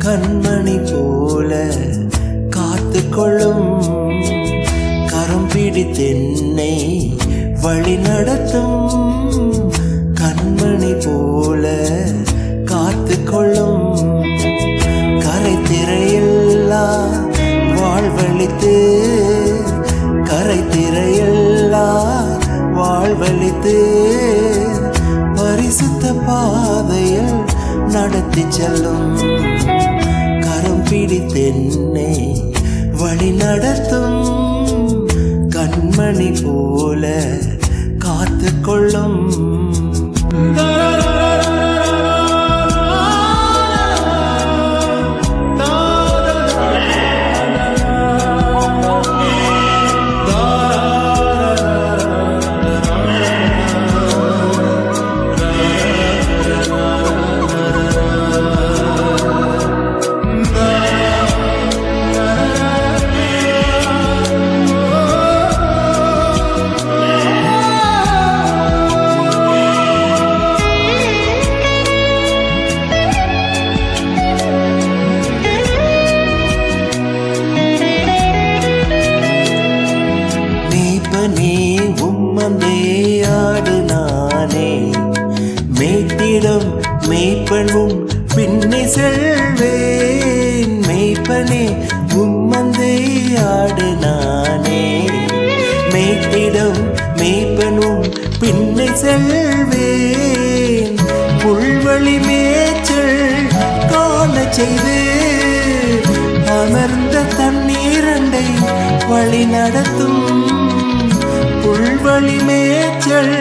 கண்மணி போல காத்து கொள்ளும் கரம் பிடித்தென்னை வழி நடத்தும் கண்மணி போல காத்து கொள்ளும் கரை திரையில்லா வாழ்வழித்து கரை திரையில்லா வாழ்வழித்து பரிசுத்த பாதையில் நடத்தி செல்லும் கரம் பிடித்தென்னை வழி நடத்தும் கண்மணி போல காத்து கொள்ளும் உம்மந்தே ஆடு நானே மேய்த்திடம் மேய்ப்பனும் பின்னே செல்வேன் மேய்ப்பனே உம்மந்தே ஆடு நானே மேய்த்திடம் மேய்ப்பனும் பின்னே செல்வேன் புல்வழி மேய்ச்சல் காண செய்து அமர்ந்த தண்ணீரண்டை வழி நடத்தும் புல்வழி மேய்ச்சல்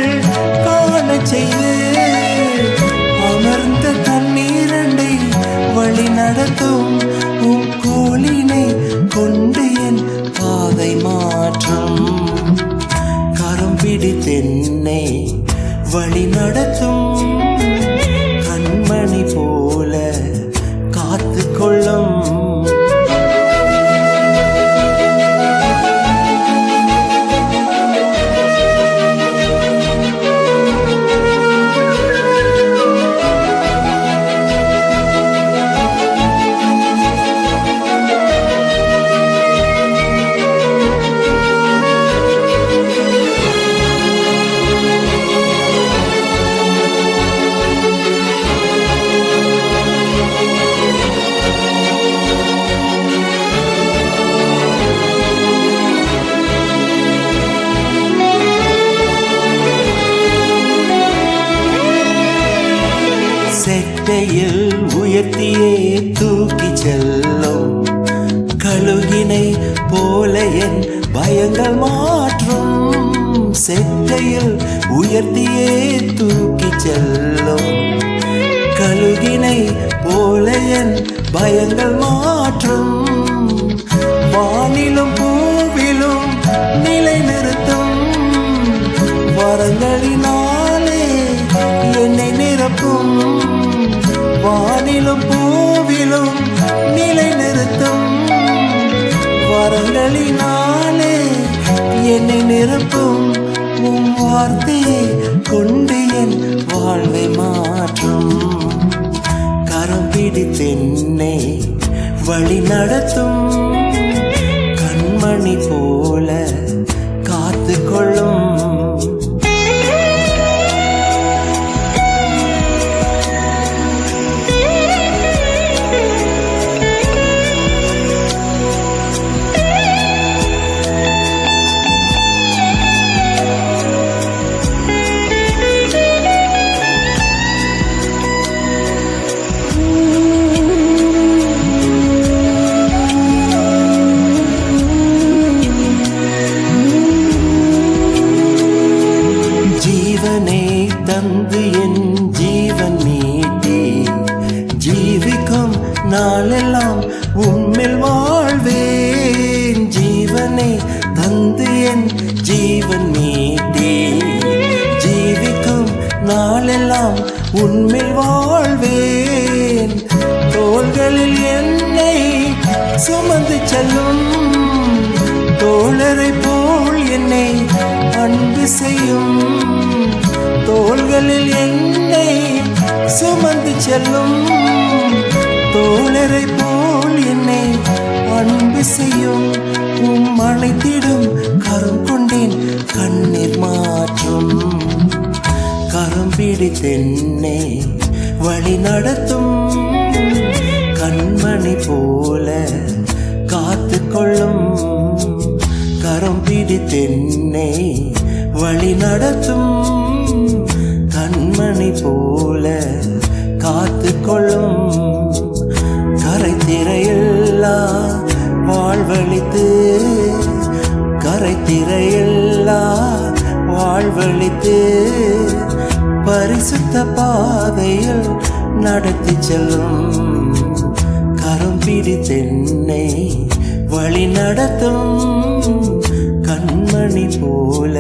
காண செய்து அமர்ந்த தண்ணீரண்டை வழி நடத்தும் கோலினை கொண்டு என் பாதை மாற்றும் கரம் பிடித்தென்னை வழி நடத்தும் கண்மணி போல காத்து கொள்ளும் செட்டையில் உயர்த்தியே தூக்கி செல்லும் கழுகினை போல என் பயங்கள் மாற்றும் செட்டையில் உயர்த்தியே தூக்கி செல்லும் கழுகினை போல என் பயங்கள் மாற்றும் வானிலும் பூவிலும் நிலை நிறுத்தும் வரங்களினாலே என்னை நிரப்பும் வானிலும் பூவிலும் நிலை நிறுத்தும் வரங்களினாலே என்னை நிரப்பும் உம் வார்த்தையை கொண்டு என் வாழ்வை மாற்றும் கரம் பிடித்தென்னை வழி நடத்தும் கண்மணி போல காத்து கொள்ளும் தந்து என் ஜீவன் மீட்டி ஜீவிக்கும் நாளெல்லாம் உம்மில் வாழ்வேன் ஜீவனை தந்து என் ஜீவன் மீட்டி ஜீவிக்கும் நாளெல்லாம் உம்மில் வாழ்வேன் தோள்களில் என்னை சுமந்து செல்லும் தோழரை போல் என்னை அன்பு செய்யும் தோள்களில் என்னை சுமந்து செல்லும் தோழரை செய்யும் அணைத்திடும் கரம் கொண்டேன் கண்ணீர் மாற்றும் கரம் பிடித்தென்னே வழி நடத்தும் கண்மணி போல காத்து கொள்ளும் கரம் பிடித்தென்னே வழி நடத்தும் கண்மணி போல காத்து கொள்ளும் கரை திரையில்லா வாழ்வழித்து கரை திரையில்லா வாழ்வழித்து பரிசுத்த பாதையில் நடத்தி செல்லும் கரம் பிடித்தென்னை வழி நடத்தும் கண்மணி போல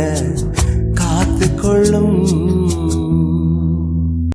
காத்து கொள்ளும்